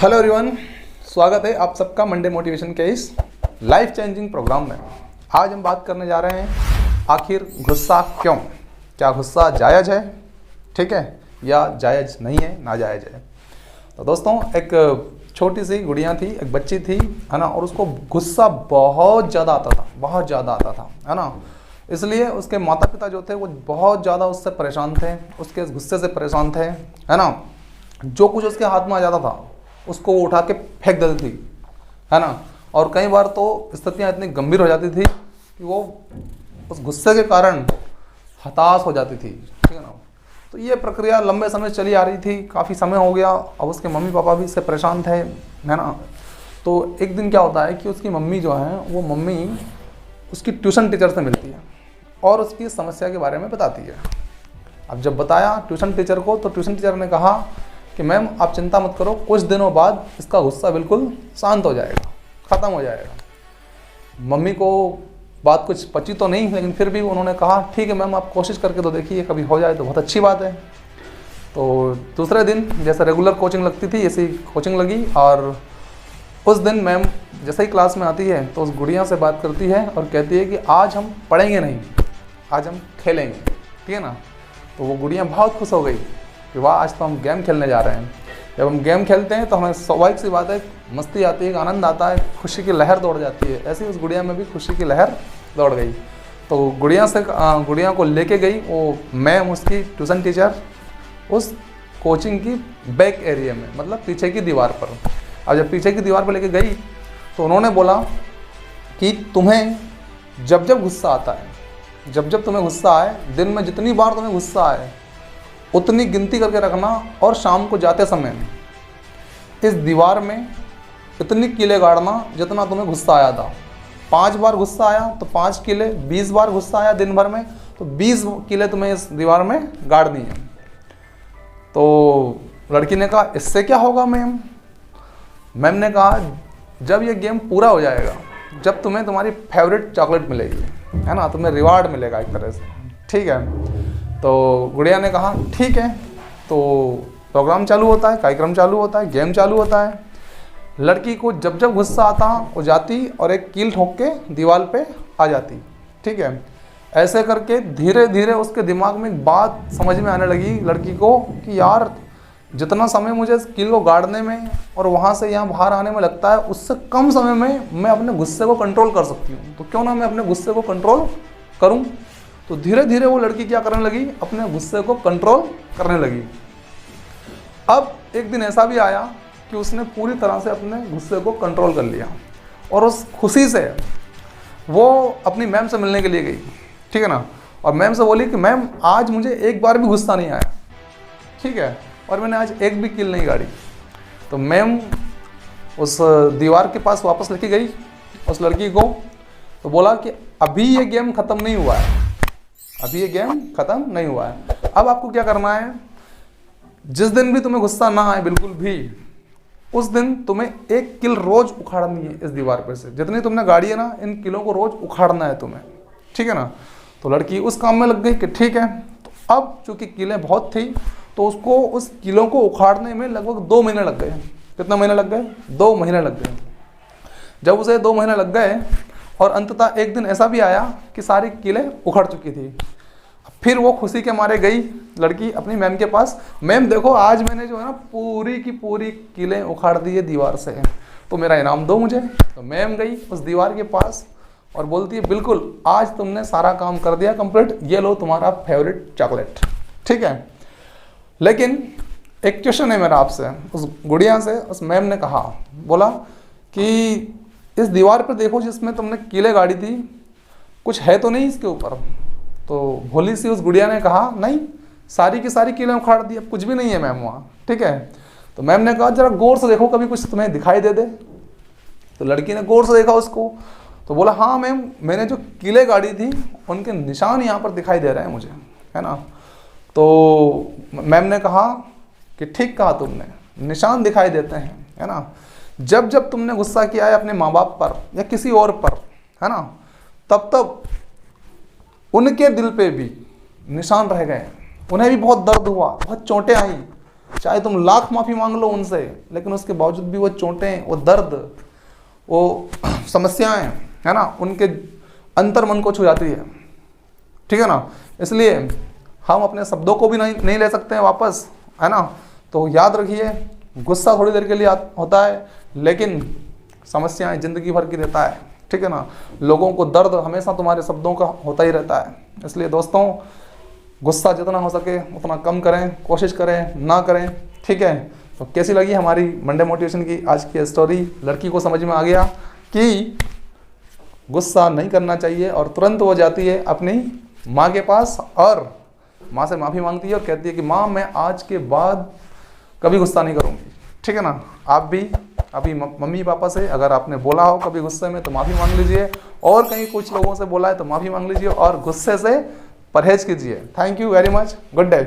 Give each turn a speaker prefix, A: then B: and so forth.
A: Hello everyone, स्वागत है आप सबका मंडे मोटिवेशन के इस लाइफ चेंजिंग प्रोग्राम में। आज हम बात करने जा रहे हैं आखिर गुस्सा क्यों, क्या गुस्सा जायज़ है, ठीक है, या जायज़ नहीं है, नाजायज़ है। तो दोस्तों, एक छोटी सी गुड़िया थी, एक बच्ची थी, है ना, और उसको गुस्सा बहुत ज़्यादा आता था, बहुत ज़्यादा आता था, है ना। इसलिए उसके माता पिता जो थे वो बहुत ज़्यादा उससे परेशान थे, उसके गुस्से से परेशान थे, है ना। जो कुछ उसके हाथ में आ जाता था उसको उठा के फेंक देती थी, है ना। और कई बार तो स्थितियाँ इतनी गंभीर हो जाती थी कि वो उस गुस्से के कारण हताश हो जाती थी, ठीक है ना। तो ये प्रक्रिया लंबे समय चली आ रही थी, काफ़ी समय हो गया। अब उसके मम्मी पापा भी इससे परेशान थे, है ना। तो एक दिन क्या होता है कि उसकी मम्मी जो है वो मम्मी उसकी ट्यूशन टीचर से मिलती है और उसकी समस्या के बारे में बताती है। अब जब बताया ट्यूशन टीचर को, तो ट्यूशन टीचर ने कहा कि मैम आप चिंता मत करो, कुछ दिनों बाद इसका गुस्सा बिल्कुल शांत हो जाएगा, ख़त्म हो जाएगा। मम्मी को बात कुछ पची तो नहीं, लेकिन फिर भी उन्होंने कहा ठीक है मैम, आप कोशिश करके तो देखिए, कभी हो जाए तो बहुत अच्छी बात है। तो दूसरे दिन जैसे रेगुलर कोचिंग लगती थी, ऐसी कोचिंग लगी। और उस दिन मैम जैसे ही क्लास में आती है तो उस गुड़िया से बात करती है और कहती है कि आज हम पढ़ेंगे नहीं, आज हम खेलेंगे, ठीक है ना। तो वो गुड़िया बहुत खुश हो गई कि वाह, आज तो हम गेम खेलने जा रहे हैं। जब हम गेम खेलते हैं तो हमें स्वाभाविक सी बात है, मस्ती आती है, आनंद आता है, खुशी की लहर दौड़ जाती है। ऐसे ही उस गुड़िया में भी खुशी की लहर दौड़ गई। तो गुड़िया को लेके गई वो मैम, उसकी ट्यूशन टीचर, उस कोचिंग की बैक एरिया में, मतलब पीछे की दीवार पर। अब जब पीछे की दीवार पर लेके गई तो उन्होंने बोला कि तुम्हें जब जब गुस्सा आता है, जब जब तुम्हें गुस्सा आए, दिन में जितनी बार तुम्हें गुस्सा आए उतनी गिनती करके रखना, और शाम को जाते समय इस दीवार में इतनी कीले गाड़ना जितना तुम्हें गुस्सा आया था। 5 बार गुस्सा आया तो 5 कीले, 20 बार गुस्सा आया दिन भर में तो 20 कीले तुम्हें इस दीवार में गाड़ दी हैं। तो लड़की ने कहा इससे क्या होगा मैम? मैम ने कहा जब ये गेम पूरा हो जाएगा, जब तुम्हें तुम्हारी फेवरेट चॉकलेट मिलेगी, है ना, तुम्हें रिवार्ड मिलेगा एक तरह से, ठीक है। तो गुड़िया ने कहा ठीक है। तो प्रोग्राम चालू होता है, कार्यक्रम चालू होता है, गेम चालू होता है। लड़की को जब जब गुस्सा आता वो जाती और एक कील ठोक के दीवार पे आ जाती, ठीक है। ऐसे करके धीरे धीरे उसके दिमाग में एक बात समझ में आने लगी लड़की को कि यार, जितना समय मुझे इस कील को गाड़ने में और वहाँ से यहाँ बाहर आने में लगता है, उससे कम समय में मैं अपने गुस्से को कंट्रोल कर सकती हूँ। तो क्यों ना मैं अपने गुस्से को कंट्रोल करूँ। तो धीरे धीरे वो लड़की क्या करने लगी, अपने गुस्से को कंट्रोल करने लगी। अब एक दिन ऐसा भी आया कि उसने पूरी तरह से अपने गुस्से को कंट्रोल कर लिया और उस खुशी से वो अपनी मैम से मिलने के लिए गई, ठीक है ना। और मैम से बोली कि मैम आज मुझे एक बार भी गुस्सा नहीं आया, ठीक है, और मैंने आज एक भी कील नहीं गाड़ी। तो मैम उस दीवार के पास वापस लेके गई उस लड़की को, तो बोला कि अभी ये गेम ख़त्म नहीं हुआ है, अभी ये गेम ख़त्म नहीं हुआ है। अब आपको क्या करना है, जिस दिन भी तुम्हें गुस्सा ना आए बिल्कुल भी, उस दिन तुम्हें एक कील रोज उखाड़नी है इस दीवार पर से। जितनी तुमने गाड़ी है ना, इन कीलों को रोज उखाड़ना है तुम्हें, ठीक है ना। तो लड़की उस काम में लग गई कि ठीक है। तो अब चूंकि कीलें बहुत थी तो उसको उस कीलों को उखाड़ने में लगभग 2 महीने लग गए। कितना महीने लग गए? 2 महीने लग गए। जब उसे 2 महीने लग गए और अंततः एक दिन ऐसा भी आया कि सारी कीलें उखड़ चुकी थी, फिर वो खुशी के मारे गई लड़की अपनी मैम के पास, मैम देखो आज मैंने जो है ना पूरी की पूरी कीलें उखाड़ दी है दीवार से, तो मेरा इनाम दो मुझे। तो मैम गई उस दीवार के पास और बोलती है बिल्कुल, आज तुमने सारा काम कर दिया कंप्लीट, ये लो तुम्हारा फेवरेट चॉकलेट, ठीक है। लेकिन एक क्वेश्चन है मेरा आपसे। उस गुड़िया से उस मैम ने कहा, बोला कि इस दीवार पर देखो जिसमें तुमने कीलें गाड़ी थी, कुछ है तो नहीं इसके ऊपर? तो भोली सी उस गुड़िया ने कहा नहीं, सारी की सारी कीलें उखाड़ दी, अब कुछ भी नहीं है मैम वहाँ, ठीक है। तो मैम ने कहा जरा गौर से देखो, कभी कुछ तुम्हें दिखाई दे दे। तो लड़की ने गौर से देखा उसको, तो बोला हाँ मैम, मैंने जो कीलें गाड़ी थी उनके निशान यहाँ पर दिखाई दे रहे हैं मुझे, है ना। तो मैम ने कहा कि ठीक कहा तुमने, निशान दिखाई देते हैं, है ना। जब जब तुमने गुस्सा किया है अपने माँ बाप पर या किसी और पर, है ना, तब तब उनके दिल पे भी निशान रह गए, उन्हें भी बहुत दर्द हुआ, बहुत चोटें आई, चाहे तुम लाख माफ़ी मांग लो उनसे, लेकिन उसके बावजूद भी वो चोटें, वो दर्द, वो समस्याएं, है ना, उनके अंतर मन को छू जाती है। ठीक है ना, इसलिए हम अपने शब्दों को भी नहीं ले सकते हैं वापस, है ना। तो याद रखिए, गुस्सा थोड़ी देर के लिए होता है, लेकिन समस्याएं जिंदगी भर की देता है। ठीक है ना, लोगों को दर्द हमेशा तुम्हारे शब्दों का होता ही रहता है। इसलिए दोस्तों, गुस्सा जितना हो सके उतना कम करें, कोशिश करें ना करें। ठीक है, तो कैसी लगी हमारी मंडे मोटिवेशन की आज की स्टोरी? लड़की को समझ में आ गया कि गुस्सा नहीं करना चाहिए, और तुरंत वो जाती है अपनी माँ के पास और माँ से माफ़ी मांगती है और कहती है कि माँ, मैं आज के बाद कभी गुस्सा नहीं करूँगी। ठीक है ना, आप भी अभी मम्मी पापा से अगर आपने बोला हो कभी गुस्से में तो माफ़ी मांग लीजिए, और कहीं कुछ लोगों से बोला है तो माफ़ी मांग लीजिए, और गुस्से से परहेज कीजिए। Thank you very much, good day.